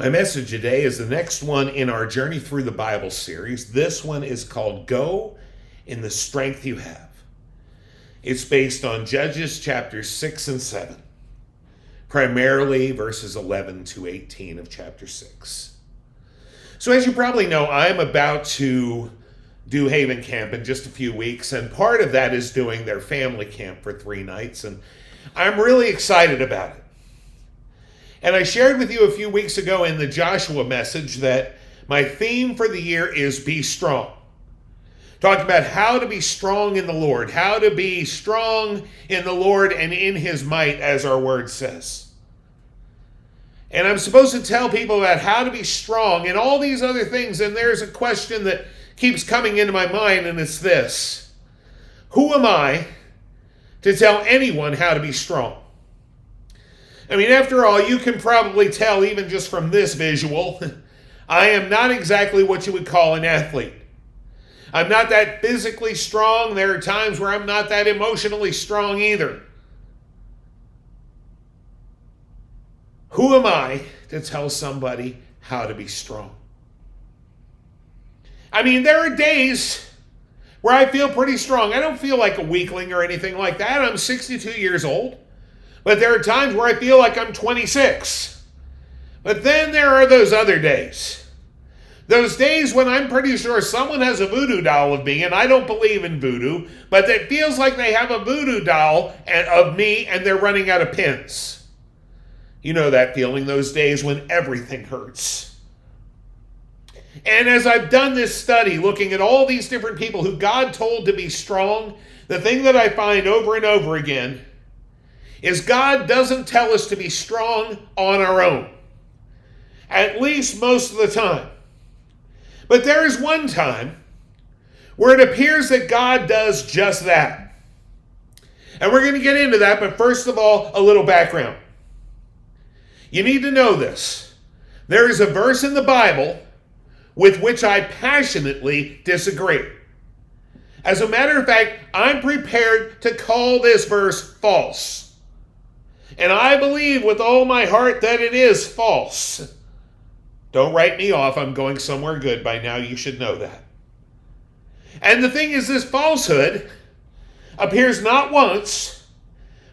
My message today is the next one in our Journey Through the Bible series. This one is called Go in the Strength You Have. It's based on Judges chapters 6 and 7, primarily verses 11 to 18 of chapter 6. So as you probably know, I'm about to do Haven Camp in just a few weeks, and part of that is doing their family camp for 3 nights, and I'm really excited about it. And I shared with you a few weeks ago in the Joshua message that my theme for the year is Be Strong. Talking about how to be strong in the Lord, how to be strong in the Lord and in His might, as our word says. And I'm supposed to tell people about how to be strong and all these other things, and there's a question that keeps coming into my mind, and it's this: who am I to tell anyone how to be strong? I mean, after all, you can probably tell even just from this visual, I am not exactly what you would call an athlete. I'm not that physically strong. There are times where I'm not that emotionally strong either. Who am I to tell somebody how to be strong? I mean, there are days where I feel pretty strong. I don't feel like a weakling or anything like that. I'm 62 years old. But there are times where I feel like I'm 26. But then there are those other days. Those days when I'm pretty sure someone has a voodoo doll of me, and I don't believe in voodoo, but it feels like they have a voodoo doll of me and they're running out of pins. You know that feeling, those days when everything hurts. And as I've done this study, looking at all these different people who God told to be strong, the thing that I find over and over again is God doesn't tell us to be strong on our own. At least most of the time. But there is one time where it appears that God does just that. And we're going to get into that, but first of all, a little background. You need to know this. There is a verse in the Bible with which I passionately disagree. As a matter of fact, I'm prepared to call this verse false. And I believe with all my heart that it is false. Don't write me off. I'm going somewhere good by now. You should know that. And the thing is, this falsehood appears not once,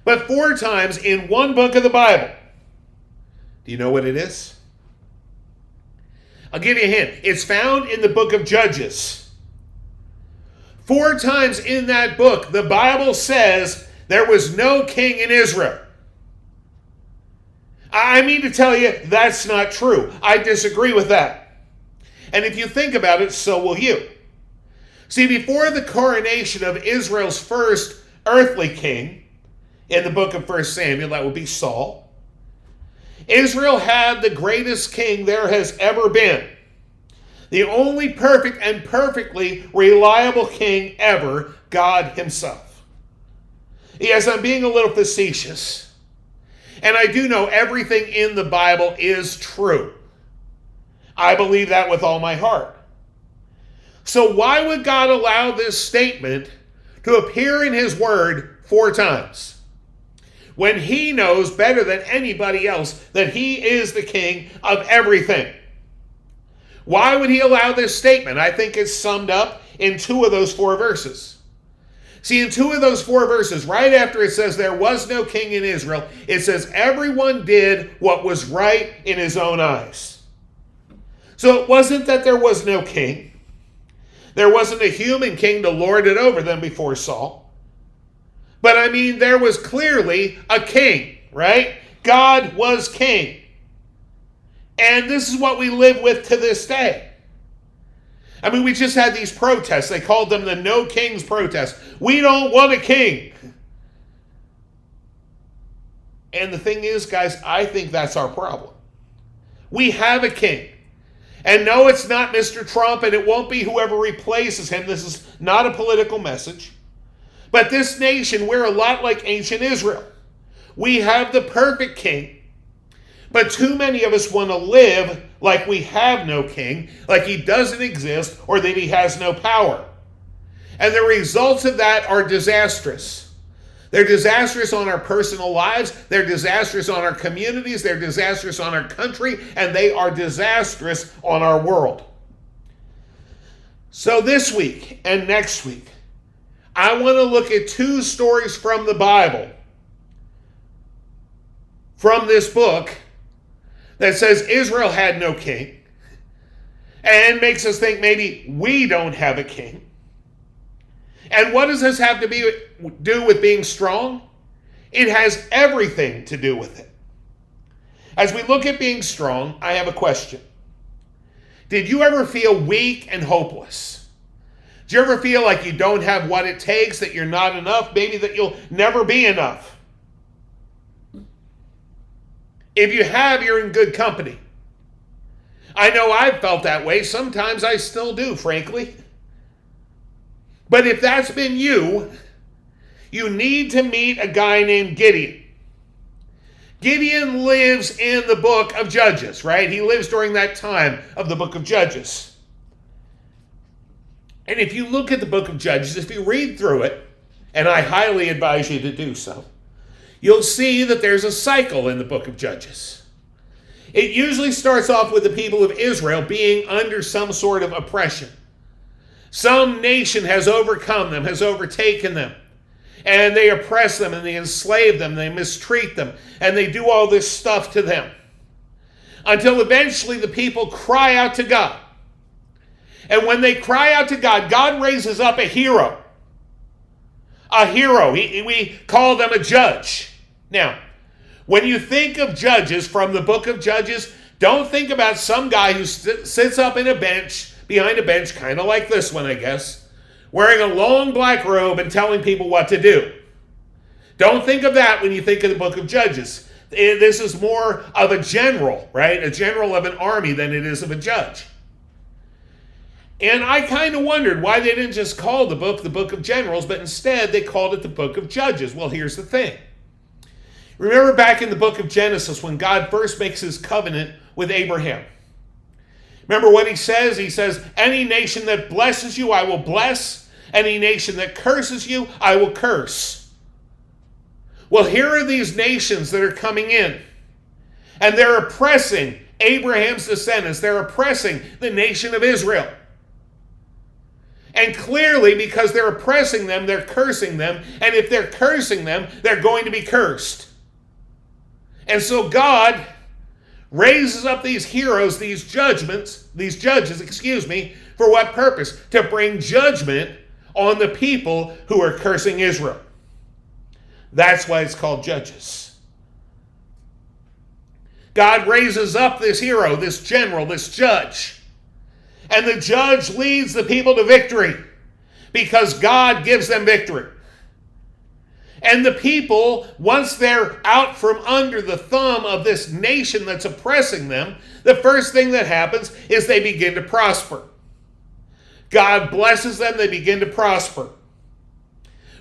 but 4 times in one book of the Bible. Do you know what it is? I'll give you a hint. It's found in the book of Judges. 4 times in that book, the Bible says there was no king in Israel. I mean to tell you, that's not true. I disagree with that. And if you think about it, so will you. See, before the coronation of Israel's first earthly king, in the book of 1 Samuel, that would be Saul, Israel had the greatest king there has ever been. The only perfect and perfectly reliable king ever, God Himself. Yes, I'm being a little facetious. And I do know everything in the Bible is true. I believe that with all my heart. So why would God allow this statement to appear in His Word 4 times? When He knows better than anybody else that He is the king of everything. Why would He allow this statement? I think it's summed up in 2 of those 4 verses. See, in 2 of those 4 verses, right after it says there was no king in Israel, it says everyone did what was right in his own eyes. So it wasn't that there was no king. There wasn't a human king to lord it over them before Saul. But I mean, there was clearly a king, right? God was king. And this is what we live with to this day. I mean, we just had these protests. They called them the No Kings protests. We don't want a king. And the thing is, guys, I think that's our problem. We have a king. And no, it's not Mr. Trump, and it won't be whoever replaces him. This is not a political message. But this nation, we're a lot like ancient Israel. We have the perfect king. But too many of us want to live like we have no king, like he doesn't exist, or that he has no power. And the results of that are disastrous. They're disastrous on our personal lives. They're disastrous on our communities. They're disastrous on our country. And they are disastrous on our world. So this week and next week, I want to look at two stories from the Bible, from this book, that says Israel had no king, and makes us think maybe we don't have a king. And what does this have to do with being strong? It has everything to do with it. As we look at being strong, I have a question. Did you ever feel weak and hopeless? Do you ever feel like you don't have what it takes, that you're not enough, maybe that you'll never be enough? If you have, you're in good company. I know I've felt that way. Sometimes I still do, frankly. But if that's been you, you need to meet a guy named Gideon. Gideon lives in the book of Judges, right? He lives during that time of the book of Judges. And if you look at the book of Judges, if you read through it, and I highly advise you to do so, you'll see that there's a cycle in the book of Judges. It usually starts off with the people of Israel being under some sort of oppression. Some nation has overcome them, has overtaken them, and they oppress them, and they enslave them, they mistreat them, and they do all this stuff to them. Until eventually the people cry out to God. And when they cry out to God, God raises up a hero. A hero. We call them a judge. Now, when you think of judges from the book of Judges, don't think about some guy who sits up in a bench, behind a bench, kind of like this one, I guess, wearing a long black robe and telling people what to do. Don't think of that when you think of the book of Judges. This is more of a general, right? A general of an army than it is of a judge. And I kind of wondered why they didn't just call the book of Generals, but instead they called it the book of Judges. Well, here's the thing. Remember back in the book of Genesis when God first makes his covenant with Abraham. Remember what he says? He says, any nation that blesses you, I will bless. Any nation that curses you, I will curse. Well, here are these nations that are coming in. And they're oppressing Abraham's descendants. They're oppressing the nation of Israel. And clearly, because they're oppressing them, they're cursing them. And if they're cursing them, they're going to be cursed. And so God raises up these heroes, these judges, for what purpose? To bring judgment on the people who are cursing Israel. That's why it's called Judges. God raises up this hero, this general, this judge. And the judge leads the people to victory because God gives them victory. And the people, once they're out from under the thumb of this nation that's oppressing them, the first thing that happens is they begin to prosper. God blesses them, they begin to prosper.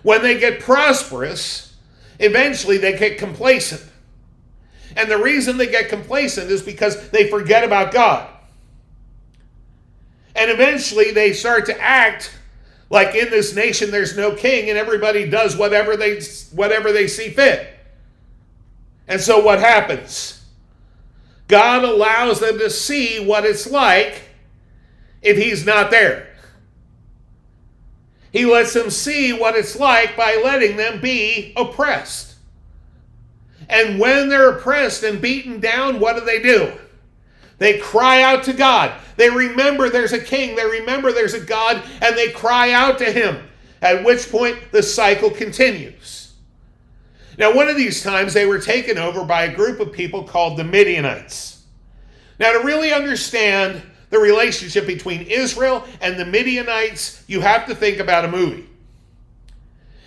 When they get prosperous, eventually they get complacent. And the reason they get complacent is because they forget about God. And eventually they start to act like in this nation there's no king and everybody does whatever they see fit. And so what happens? God allows them to see what it's like if he's not there. He lets them see what it's like by letting them be oppressed. And when they're oppressed and beaten down, what do? They cry out to God. They remember there's a king. They remember there's a God, and they cry out to him, at which point the cycle continues. Now, one of these times they were taken over by a group of people called the Midianites. Now, to really understand the relationship between Israel and the Midianites, you have to think about a movie.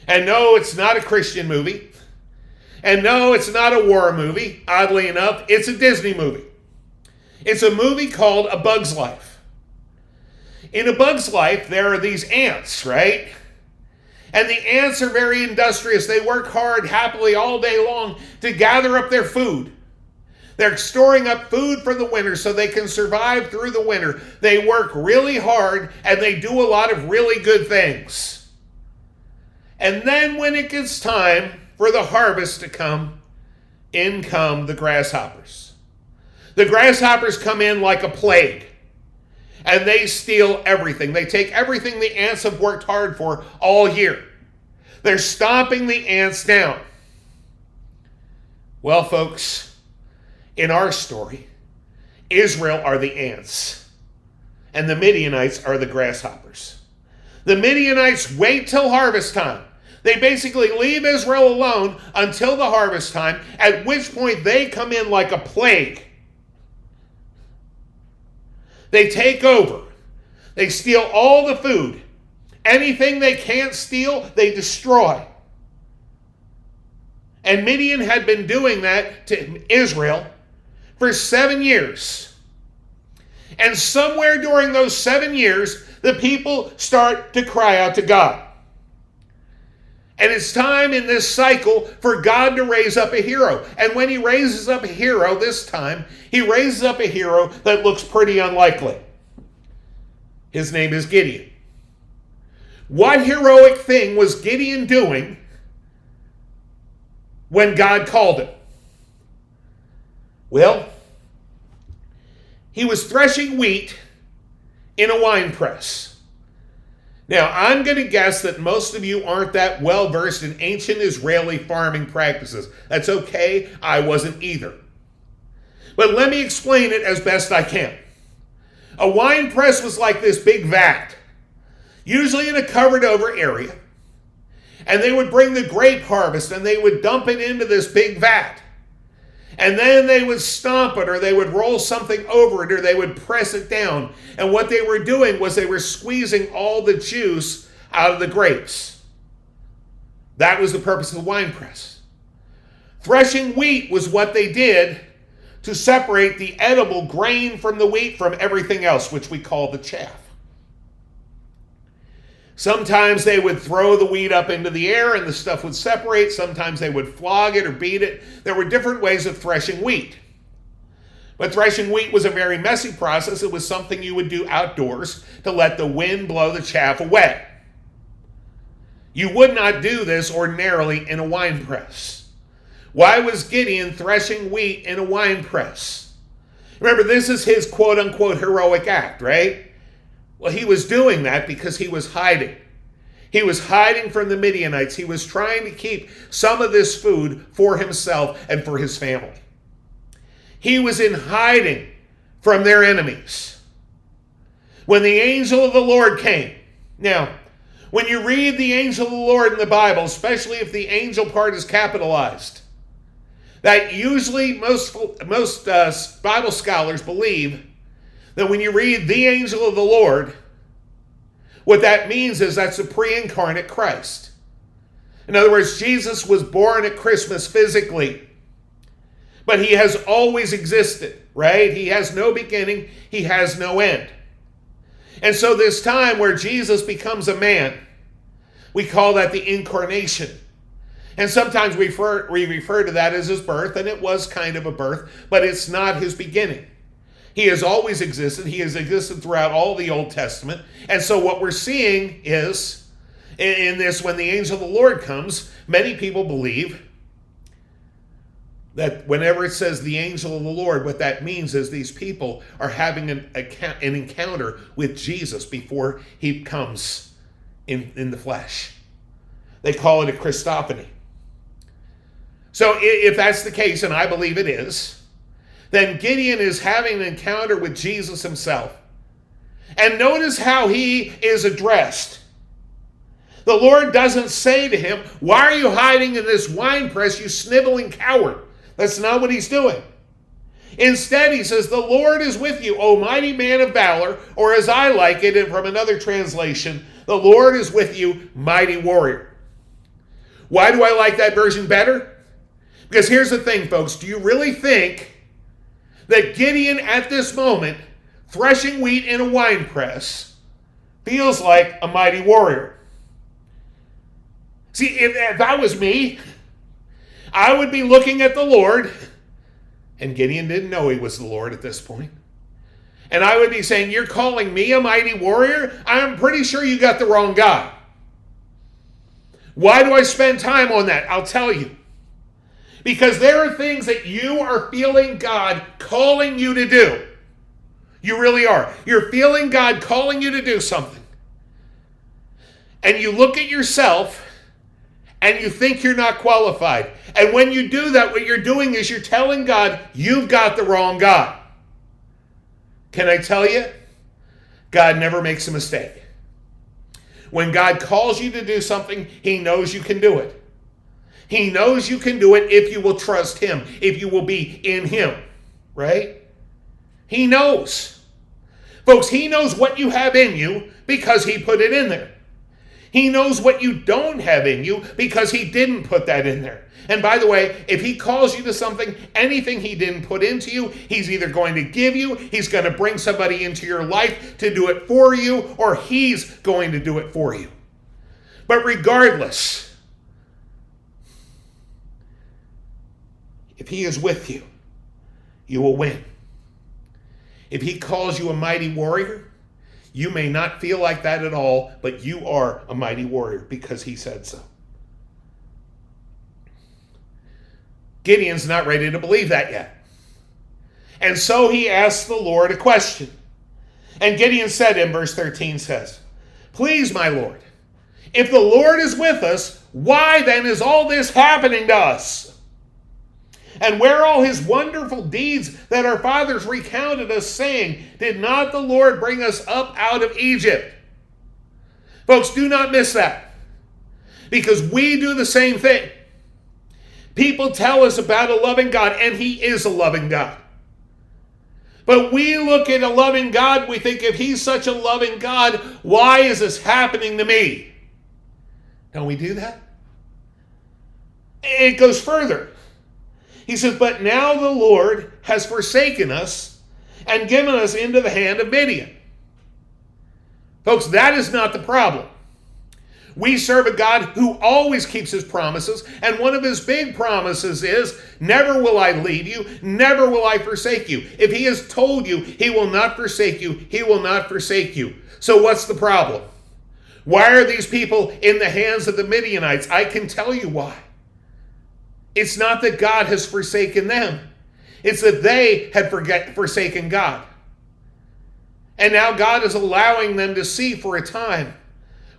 And no, it's not a Christian movie. And no, it's not a war movie. Oddly enough, it's a Disney movie. It's a movie called A Bug's Life. In A Bug's Life, there are these ants, right? And the ants are very industrious. They work hard, happily, all day long to gather up their food. They're storing up food for the winter so they can survive through the winter. They work really hard, and they do a lot of really good things. And then when it gets time for the harvest to come, in come the grasshoppers. The grasshoppers come in like a plague, and they steal everything. They take everything the ants have worked hard for all year. They're stomping the ants down. Well, folks, in our story, Israel are the ants, and the Midianites are the grasshoppers. The Midianites wait till harvest time. They basically leave Israel alone until the harvest time, at which point they come in like a plague. They take over. They steal all the food. Anything they can't steal, they destroy. And Midian had been doing that to Israel for 7 years. And somewhere during those 7 years, the people start to cry out to God. And it's time in this cycle for God to raise up a hero. And when he raises up a hero this time, he raises up a hero that looks pretty unlikely. His name is Gideon. What heroic thing was Gideon doing when God called him? Well, he was threshing wheat in a wine press. Now, I'm going to guess that most of you aren't that well versed in ancient Israeli farming practices. That's okay, I wasn't either. But let me explain it as best I can. A wine press was like this big vat, usually in a covered over area. And they would bring the grape harvest and they would dump it into this big vat. And then they would stomp it, or they would roll something over it, or they would press it down. And what they were doing was they were squeezing all the juice out of the grapes. That was the purpose of the wine press. Threshing wheat was what they did to separate the edible grain from the wheat from everything else, which we call the chaff. Sometimes they would throw the wheat up into the air and the stuff would separate. Sometimes they would flog it or beat it. There were different ways of threshing wheat. But threshing wheat was a very messy process. It was something you would do outdoors to let the wind blow the chaff away. You would not do this ordinarily in a wine press. Why was Gideon threshing wheat in a wine press? Remember, this is his quote-unquote heroic act, right? Well, he was doing that because he was hiding. He was hiding from the Midianites. He was trying to keep some of this food for himself and for his family. He was in hiding from their enemies. When the angel of the Lord came. Now, when you read the angel of the Lord in the Bible, especially if the angel part is capitalized, that usually most Bible scholars believe that when you read the angel of the Lord, what that means is that's a pre-incarnate Christ. In other words, Jesus was born at Christmas physically, but he has always existed, right? He has no beginning, he has no end. And so this time where Jesus becomes a man, we call that the incarnation. And sometimes we refer to that as his birth, and it was kind of a birth, but it's not his beginning. He has always existed. He has existed throughout all the Old Testament. And so what we're seeing is, in this, when the angel of the Lord comes, many people believe that whenever it says the angel of the Lord, what that means is these people are having an encounter with Jesus before he comes in the flesh. They call it a Christophany. So if that's the case, and I believe it is, then Gideon is having an encounter with Jesus himself. And notice how he is addressed. The Lord doesn't say to him, "Why are you hiding in this wine press, you sniveling coward?" That's not what he's doing. Instead, he says, "The Lord is with you, O mighty man of valor," or as I like it from another translation, "The Lord is with you, mighty warrior." Why do I like that version better? Because here's the thing, folks. Do you really think that Gideon at this moment, threshing wheat in a wine press, feels like a mighty warrior? See, if that was me, I would be looking at the Lord, and Gideon didn't know he was the Lord at this point. And I would be saying, "You're calling me a mighty warrior? I'm pretty sure you got the wrong guy. Why do I spend time on that? I'll tell you. Because there are things that you are feeling God calling you to do. You really are. You're feeling God calling you to do something. And you look at yourself and you think you're not qualified. And when you do that, what you're doing is you're telling God, you've got the wrong God. Can I tell you? God never makes a mistake. When God calls you to do something, he knows you can do it. He knows you can do it if you will trust him, if you will be in him, right? He knows. Folks, he knows what you have in you because he put it in there. He knows what you don't have in you because he didn't put that in there. And by the way, if he calls you to something, anything he didn't put into you, he's either going to give you, he's going to bring somebody into your life to do it for you, or he's going to do it for you. But regardless, if he is with you, you will win. If he calls you a mighty warrior, you may not feel like that at all, but you are a mighty warrior because he said so. Gideon's not ready to believe that yet. And so he asked the Lord a question. And Gideon said in verse 13 says, "Please, my Lord, if the Lord is with us, why then is all this happening to us? And where all his wonderful deeds that our fathers recounted us, saying, did not the Lord bring us up out of Egypt?" Folks, do not miss that. Because we do the same thing. People tell us about a loving God, and he is a loving God. But we look at a loving God, we think, if he's such a loving God, why is this happening to me? Don't we do that? It goes further. He says, "But now the Lord has forsaken us and given us into the hand of Midian." Folks, that is not the problem. We serve a God who always keeps his promises, and one of his big promises is, never will I leave you, never will I forsake you. If he has told you he will not forsake you, he will not forsake you. So what's the problem? Why are these people in the hands of the Midianites? I can tell you why. It's not that God has forsaken them. It's that they had forsaken God. And now God is allowing them to see for a time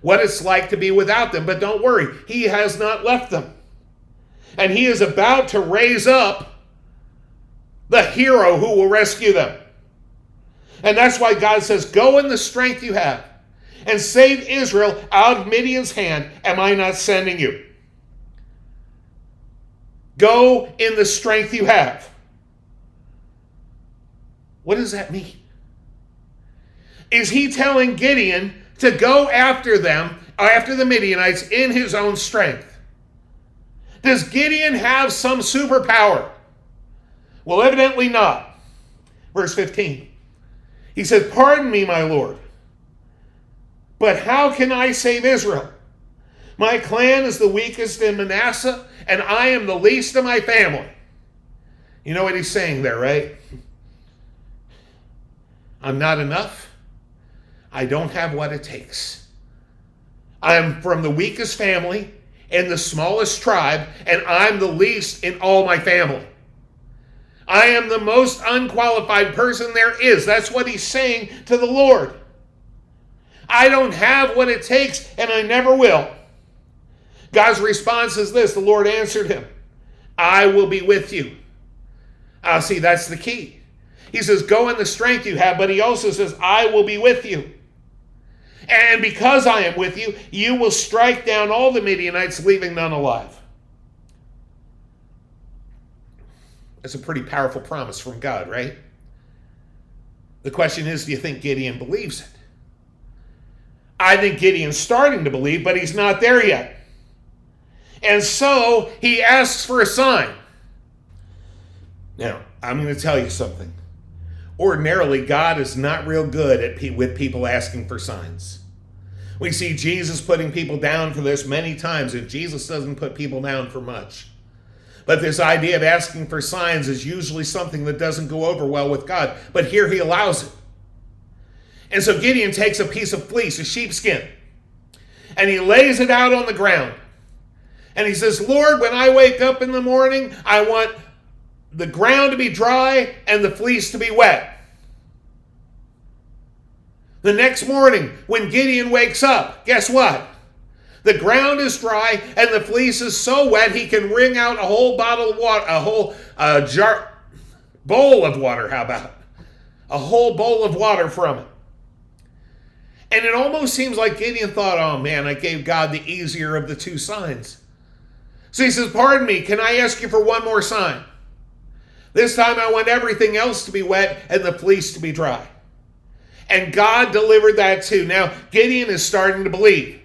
what it's like to be without them. But don't worry, he has not left them. And he is about to raise up the hero who will rescue them. And that's why God says, go in the strength you have and save Israel out of Midian's hand. Am I not sending you? Go in the strength you have. What does that mean? Is he telling Gideon to go after them, after the Midianites, in his own strength? Does Gideon have some superpower? Well, evidently not. Verse 15. He said, "Pardon me, my Lord, but how can I save Israel? My clan is the weakest in Manasseh, and I am the least of my family." You know what he's saying there, right? I'm not enough. I don't have what it takes. I'm from the weakest family and the smallest tribe, and I'm the least in all my family. I am the most unqualified person there is. That's what he's saying to the Lord. I don't have what it takes, and I never will. God's response is this. The Lord answered him, "I will be with you." See, that's the key. He says, go in the strength you have, but he also says, I will be with you. And because I am with you, you will strike down all the Midianites, leaving none alive. That's a pretty powerful promise from God, right? The question is, do you think Gideon believes it? I think Gideon's starting to believe, but he's not there yet. And so he asks for a sign. Now, I'm going to tell you something. Ordinarily, God is not real good with people asking for signs. We see Jesus putting people down for this many times, and Jesus doesn't put people down for much. But this idea of asking for signs is usually something that doesn't go over well with God. But here he allows it. And so Gideon takes a piece of fleece, a sheepskin, and he lays it out on the ground. And he says, Lord, when I wake up in the morning, I want the ground to be dry and the fleece to be wet. The next morning, when Gideon wakes up, guess what? The ground is dry and the fleece is so wet he can wring out a whole bottle of water, a whole bowl of water, how about? A whole bowl of water from it. And it almost seems like Gideon thought, oh man, I gave God the easier of the two signs. So he says, pardon me, can I ask you for one more sign? This time I want everything else to be wet and the fleece to be dry. And God delivered that too. Now, Gideon is starting to believe.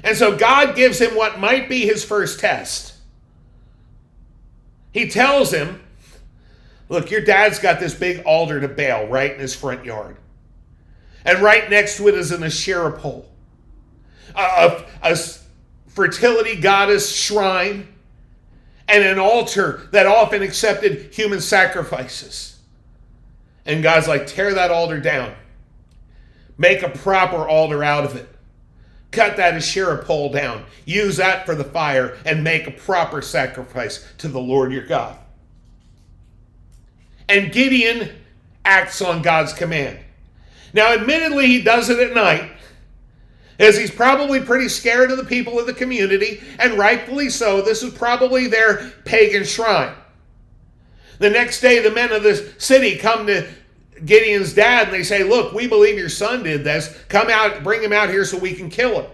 And so God gives him what might be his first test. He tells him, look, your dad's got this big altar to Baal right in his front yard. And right next to it is an Asherah pole. A fertility goddess shrine. And an altar that often accepted human sacrifices. And God's like, tear that altar down. Make a proper altar out of it. Cut that Asherah pole down. Use that for the fire and make a proper sacrifice to the Lord your God. And Gideon acts on God's command. Now, admittedly, he does it at night, as he's probably pretty scared of the people of the community, and rightfully so. This is probably their pagan shrine. The next day, the men of the city come to Gideon's dad and they say, look, we believe your son did this. Come out, bring him out here so we can kill him.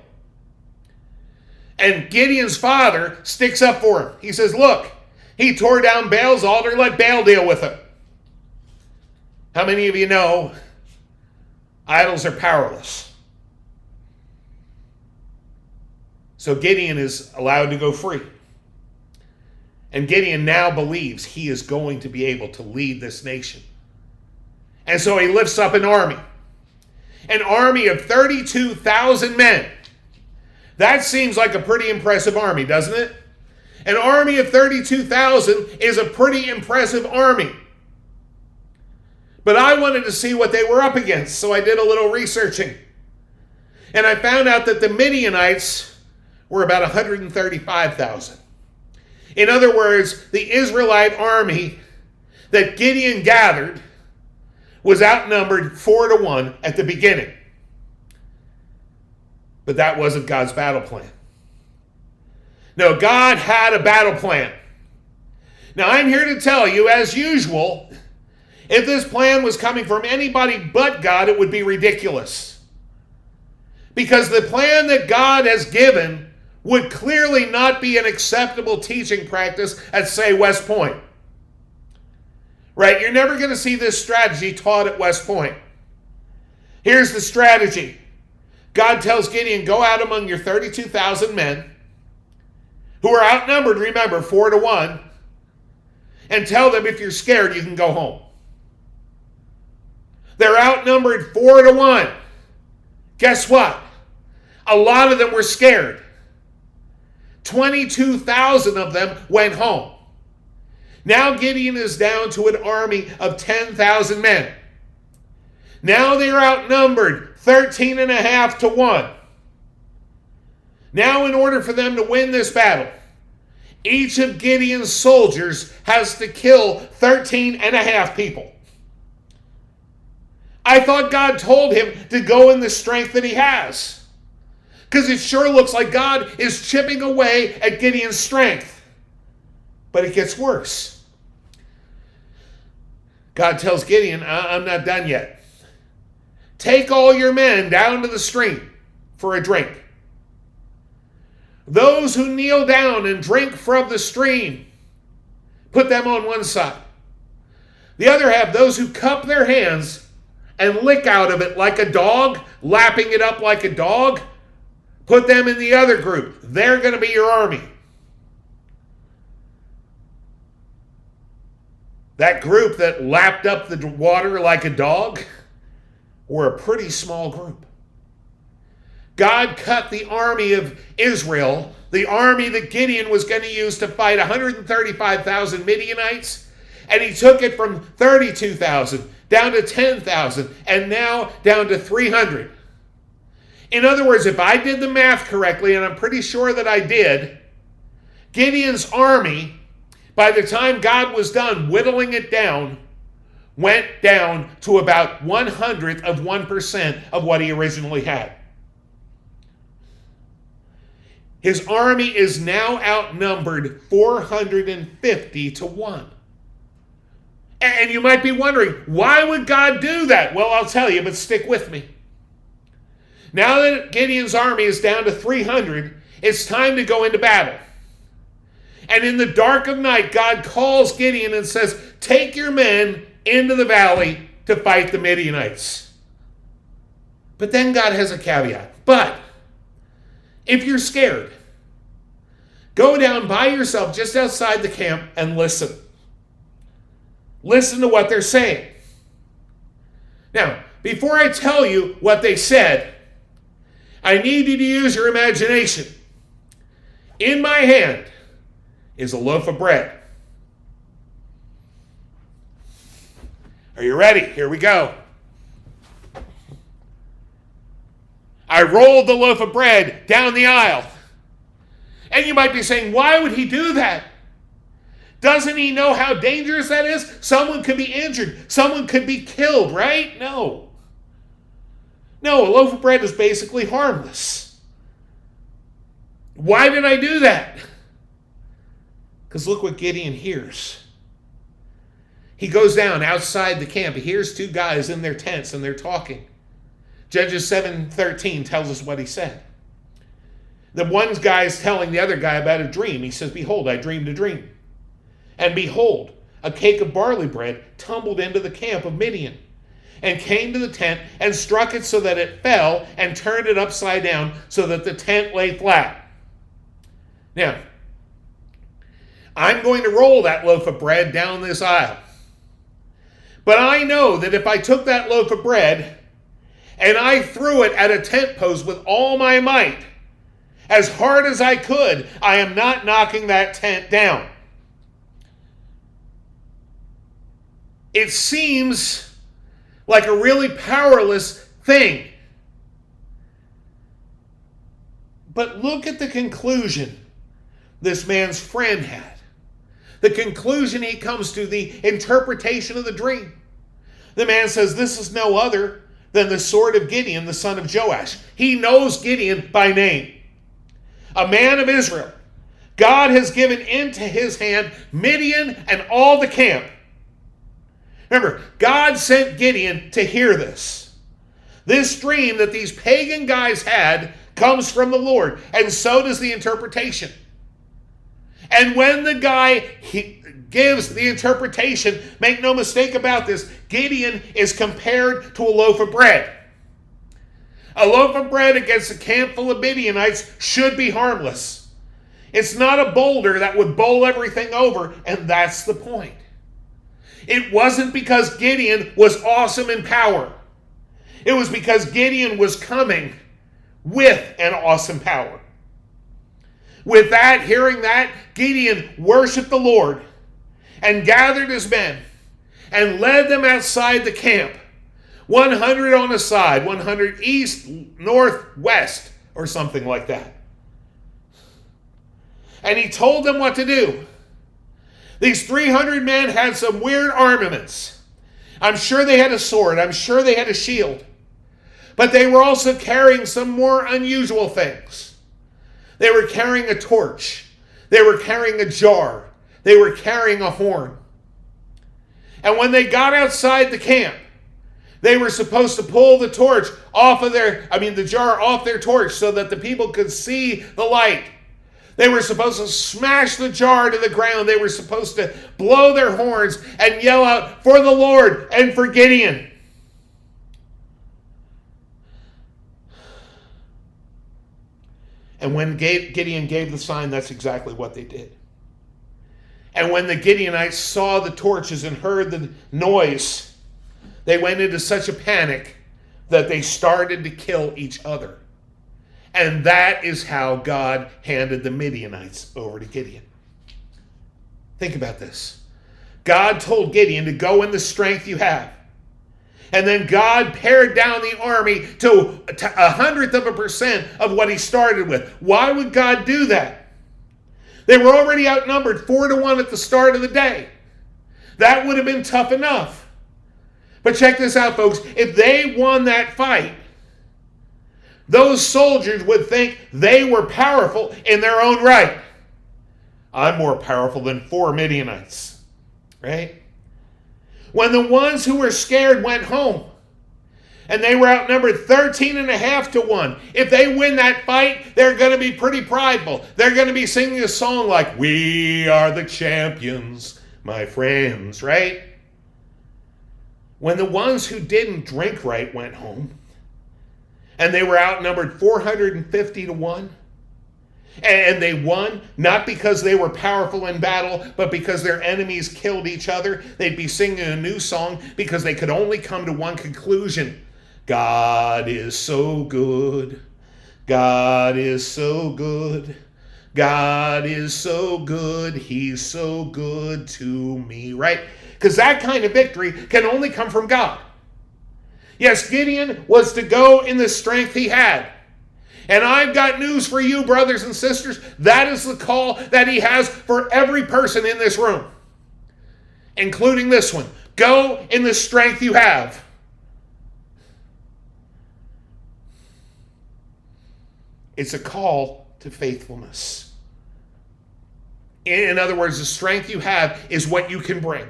And Gideon's father sticks up for him. He says, look, he tore down Baal's altar. Let Baal deal with it. How many of you know idols are powerless? So Gideon is allowed to go free. And Gideon now believes he is going to be able to lead this nation. And so he lifts up an army of 32,000 men. That seems like a pretty impressive army, doesn't it? An army of 32,000 is a pretty impressive army. But I wanted to see what they were up against, so I did a little researching. And I found out that the Midianites were about 135,000. In other words, the Israelite army that Gideon gathered was outnumbered 4-1 at the beginning. But that wasn't God's battle plan. No, God had a battle plan. Now, I'm here to tell you, as usual, if this plan was coming from anybody but God, it would be ridiculous. Because the plan that God has given would clearly not be an acceptable teaching practice at, say, West Point. Right? You're never going to see this strategy taught at West Point. Here's the strategy. God tells Gideon, go out among your 32,000 men, who are outnumbered, remember, 4-1, and tell them if you're scared, you can go home. They're outnumbered 4-1. Guess what? A lot of them were scared. 22,000 of them went home. Now Gideon is down to an army of 10,000 men. Now they're outnumbered 13.5-1. Now, in order for them to win this battle, each of Gideon's soldiers has to kill 13.5 people. I thought God told him to go in the strength that he has, because it sure looks like God is chipping away at Gideon's strength. But it gets worse. God tells Gideon, I'm not done yet. Take all your men down to the stream for a drink. Those who kneel down and drink from the stream, put them on one side. The other half, those who cup their hands and lick out of it like a dog, lapping it up like a dog, put them in the other group. They're going to be your army. That group that lapped up the water like a dog were a pretty small group. God cut the army of Israel, the army that Gideon was going to use to fight 135,000 Midianites, and he took it from 32,000 down to 10,000, and now down to 300. In other words, if I did the math correctly, and I'm pretty sure that I did, Gideon's army, by the time God was done whittling it down, went down to about 1/100 of 1% of what he originally had. His army is now outnumbered 450 to 1. And you might be wondering, why would God do that? Well, I'll tell you, but stick with me. Now that Gideon's army is down to 300, it's time to go into battle. And in the dark of night, God calls Gideon and says, take your men into the valley to fight the Midianites. But then God has a caveat. But if you're scared, go down by yourself just outside the camp and listen. Listen to what they're saying. Now, before I tell you what they said, I need you to use your imagination. In my hand is a loaf of bread. Are you ready? Here we go. I rolled the loaf of bread down the aisle. And you might be saying, why would he do that? Doesn't he know how dangerous that is? Someone could be injured. Someone could be killed, right? No. No, a loaf of bread is basically harmless. Why did I do that? Because look what Gideon hears. He goes down outside the camp. He hears two guys in their tents and they're talking. Judges 7:13 tells us what he said. The one guy is telling the other guy about a dream. He says, behold, I dreamed a dream. And behold, a cake of barley bread tumbled into the camp of Midian and came to the tent and struck it so that it fell and turned it upside down so that the tent lay flat. Now, I'm going to roll that loaf of bread down this aisle. But I know that if I took that loaf of bread and I threw it at a tent post with all my might, as hard as I could, I am not knocking that tent down. It seems like a really powerless thing. But look at the conclusion this man's friend had. The conclusion he comes to, the interpretation of the dream. The man says, this is no other than the sword of Gideon, the son of Joash. He knows Gideon by name. A man of Israel. God has given into his hand Midian and all the camp. Remember, God sent Gideon to hear this. This dream that these pagan guys had comes from the Lord, and so does the interpretation. And when the guy gives the interpretation, make no mistake about this, Gideon is compared to a loaf of bread. A loaf of bread against a camp full of Midianites should be harmless. It's not a boulder that would bowl everything over, and that's the point. It wasn't because Gideon was awesome in power. It was because Gideon was coming with an awesome power. With that, hearing that, Gideon worshiped the Lord and gathered his men and led them outside the camp. 100 on a side, 100 east, north, west, or something like that. And he told them what to do. These 300 men had some weird armaments. I'm sure they had a sword. I'm sure they had a shield. But they were also carrying some more unusual things. They were carrying a torch. They were carrying a jar. They were carrying a horn. And when they got outside the camp, they were supposed to pull the torch off of the jar off their torch so that the people could see the light. They were supposed to smash the jar to the ground. They were supposed to blow their horns and yell out for the Lord and for Gideon. And when Gideon gave the sign, that's exactly what they did. And when the Gideonites saw the torches and heard the noise, they went into such a panic that they started to kill each other. And that is how God handed the Midianites over to Gideon. Think about this. God told Gideon to go in the strength you have. And then God pared down the army to 100% of what he started with. Why would God do that? They were already outnumbered 4-1 at the start of the day. That would have been tough enough. But check this out, folks. If they won that fight, those soldiers would think they were powerful in their own right. I'm more powerful than 4 Midianites, right? When the ones who were scared went home, and they were outnumbered 13.5-1. If they win that fight, they're going to be pretty prideful. They're going to be singing a song like, "We are the champions, my friends," right? When the ones who didn't drink right went home, and they were outnumbered 450-1, and they won, not because they were powerful in battle, but because their enemies killed each other, they'd be singing a new song because they could only come to one conclusion. God is so good. God is so good. God is so good. He's so good to me, right? Because that kind of victory can only come from God. Yes, Gideon was to go in the strength he had. And I've got news for you, brothers and sisters. That is the call that he has for every person in this room, including this one. Go in the strength you have. It's a call to faithfulness. In other words, the strength you have is what you can bring.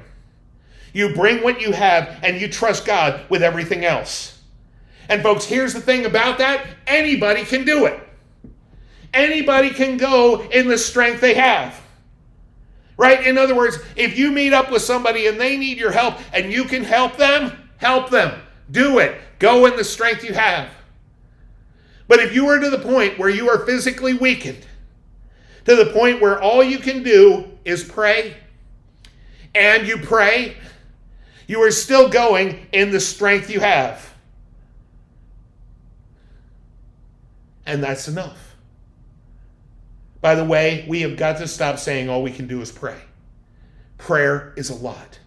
You bring what you have and you trust God with everything else. And folks, here's the thing about that. Anybody can do it. Anybody can go in the strength they have. Right? In other words, if you meet up with somebody and they need your help and you can help them. Do it. Go in the strength you have. But if you are to the point where you are physically weakened, to the point where all you can do is pray, and you pray, you are still going in the strength you have. And that's enough. By the way, we have got to stop saying all we can do is pray. Prayer is a lot.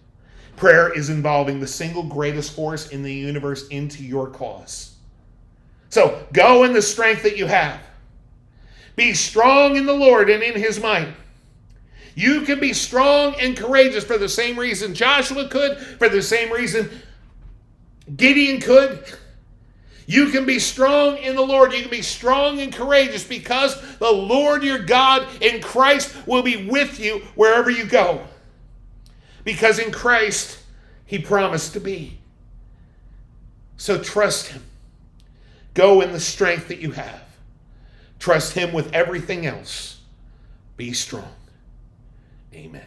Prayer is involving the single greatest force in the universe into your cause. So go in the strength that you have. Be strong in the Lord and in his might. You can be strong and courageous for the same reason Joshua could, for the same reason Gideon could. You can be strong in the Lord. You can be strong and courageous because the Lord your God in Christ will be with you wherever you go. Because in Christ, he promised to be. So trust him. Go in the strength that you have. Trust him with everything else. Be strong. Amen.